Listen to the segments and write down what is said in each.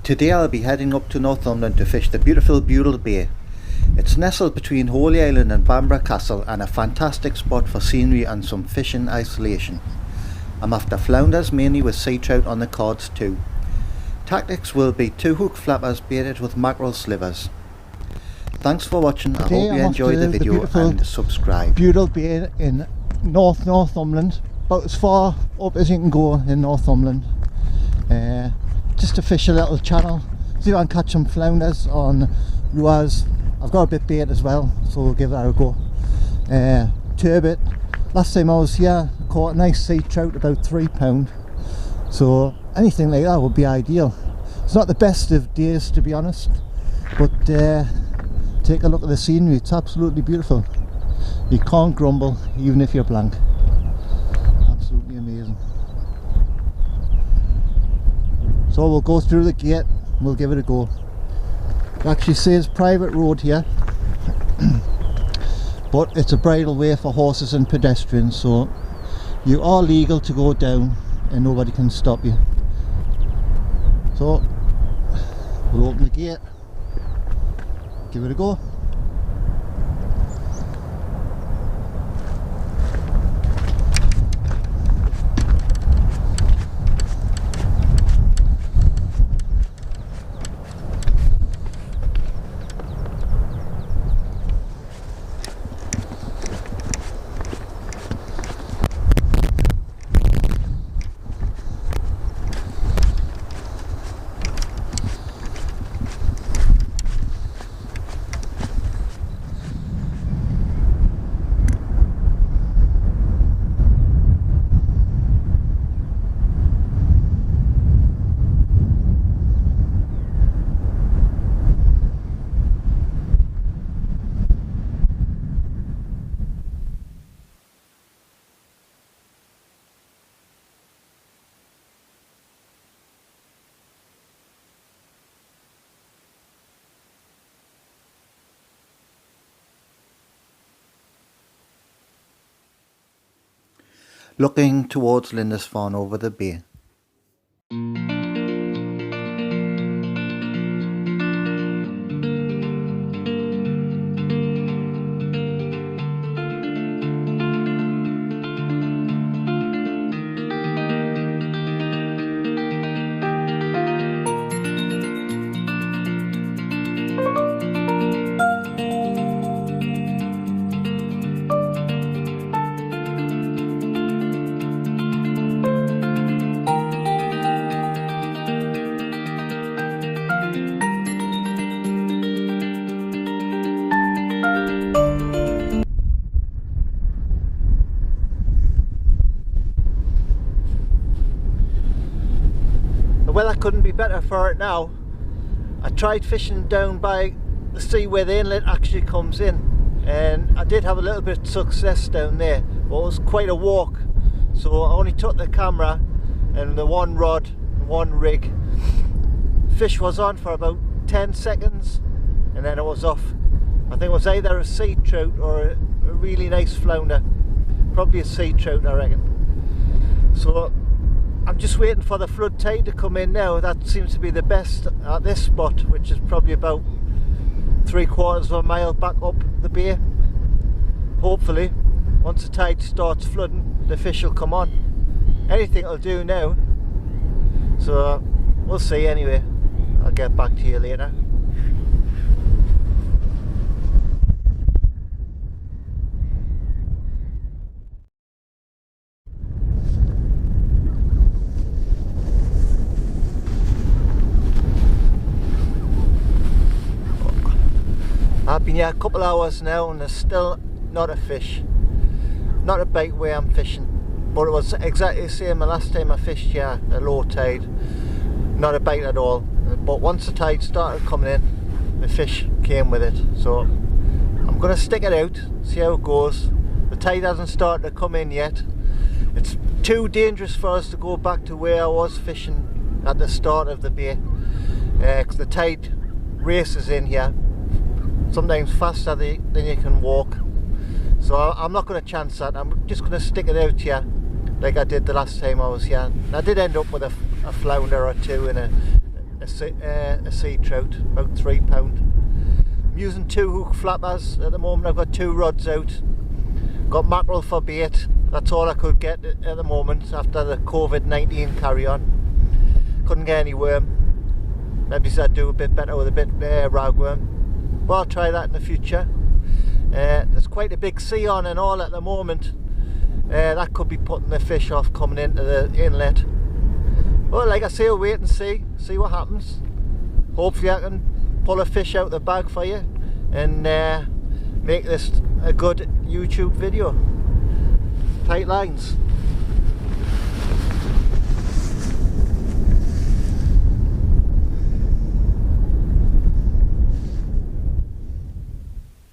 Today I'll be heading up to Northumberland to fish the beautiful Budle Bay. It's nestled between Holy Island and Bamburgh Castle and a fantastic spot for scenery and some fishing isolation. I'm after flounders mainly with sea trout on the cards too. Tactics will be 2 hook flappers baited with mackerel slivers. Thanks for watching. I hope you enjoy the video and subscribe. Budle Bay in Northumberland, about as far up as you can go in Northumberland. Just to fish a little channel, see if I can catch some flounders on lures. I've got a bit bait as well, so we'll give that a go. Turbot, last time I was here, I caught a nice sea trout, about £3, so anything like that would be ideal. It's not the best of days, to be honest, but take a look at the scenery. It's absolutely beautiful. You can't grumble even if you're blank. Absolutely amazing. So we'll go through the gate and we'll give it a go. It actually says private road here, but it's a bridle way for horses and pedestrians, so you are legal to go down and nobody can stop you. So we'll open the gate, give it a go. Looking towards Lindisfarne over the bay. The weather couldn't be better for it now. I tried fishing down by the sea where the inlet actually comes in, and I did have a little bit of success down there, but it was quite a walk, so I only took the camera and the one rod and one rig. Fish was on for about 10 seconds and then it was off. I think it was either a sea trout or a really nice flounder, probably a sea trout I reckon. So I'm just waiting for the flood tide to come in now. That seems to be the best at this spot, which is probably about 3/4 of a mile back up the bay. Hopefully, once the tide starts flooding, the fish will come on. Anything will do now. So we'll see anyway. I'll get back to you later. I've been here a couple of hours now and there's still not a fish. Not a bait where I'm fishing, but it was exactly the same the last time I fished here at low tide. Not a bait at all, but once the tide started coming in, the fish came with it. So I'm going to stick it out, see how it goes. The tide hasn't started to come in yet. It's too dangerous for us to go back to where I was fishing at the start of the bay, because the tide races in here, sometimes faster than you can walk. So I'm not going to chance that. I'm just going to stick it out here like I did the last time I was here. And I did end up with a flounder or two and a sea trout, about £3. I'm using 2 hook flappers at the moment. I've got 2 rods out. Got mackerel for bait. That's all I could get at the moment after the COVID-19 carry on. Couldn't get any worm. Maybe I'd do a bit better with a bit ragworm. But I'll try that in the future. There's quite a big sea on and all at the moment. That could be putting the fish off coming into the inlet. Well, like I say, I'll wait and see what happens. Hopefully I can pull a fish out the bag for you and make this a good YouTube video. Tight lines.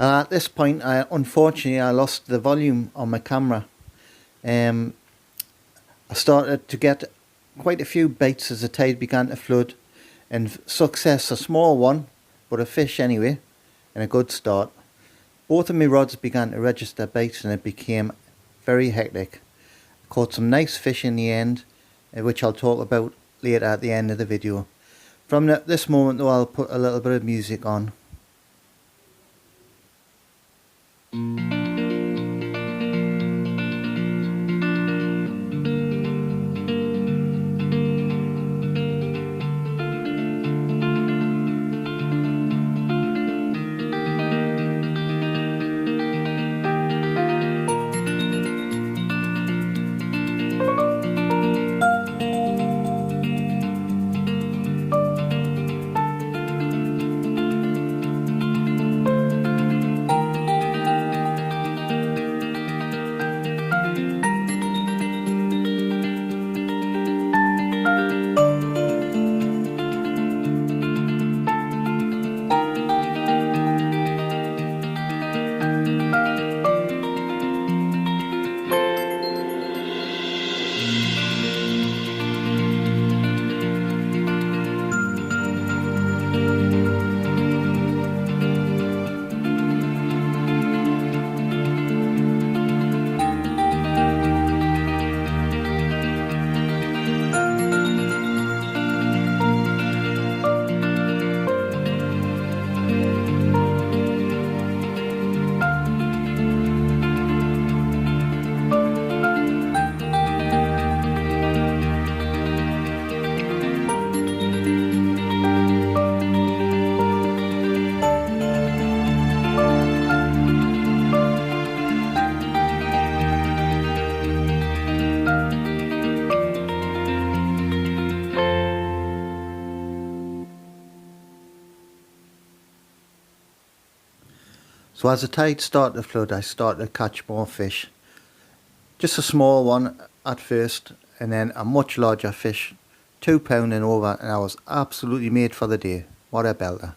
At this point, unfortunately, I lost the volume on my camera. I started to get quite a few bites as the tide began to flood, and success, a small one, but a fish anyway, and a good start. Both of my rods began to register bites and it became very hectic. I caught some nice fish in the end, which I'll talk about later at the end of the video. From this moment though, I'll put a little bit of music on. So as the tide started to flood, I started to catch more fish. Just a small one at first, and then a much larger fish, £2 and over, and I was absolutely made for the day. What a belter.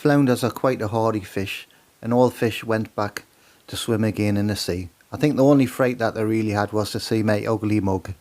flounders are quite a hardy fish, and all fish went back to swim again in the sea. I think the only fright that they really had was to see my ugly mug.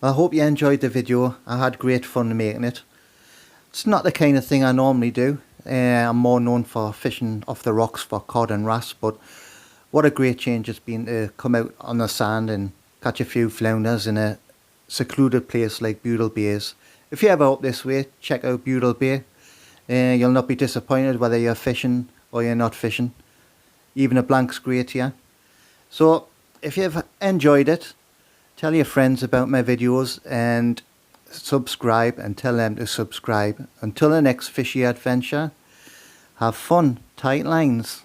I hope you enjoyed the video. I had great fun making it. It's not the kind of thing I normally do. I'm more known for fishing off the rocks for cod and wrasse, but what a great change it's been to come out on the sand and catch a few flounders in a secluded place like Budle Bay is. If you're ever up this way, check out Budle Bay. You'll not be disappointed whether you're fishing or you're not fishing. Even a blank's great here. So if you've enjoyed it, tell your friends about my videos and subscribe, and tell them to subscribe. Until the next fishy adventure, have fun, tight lines.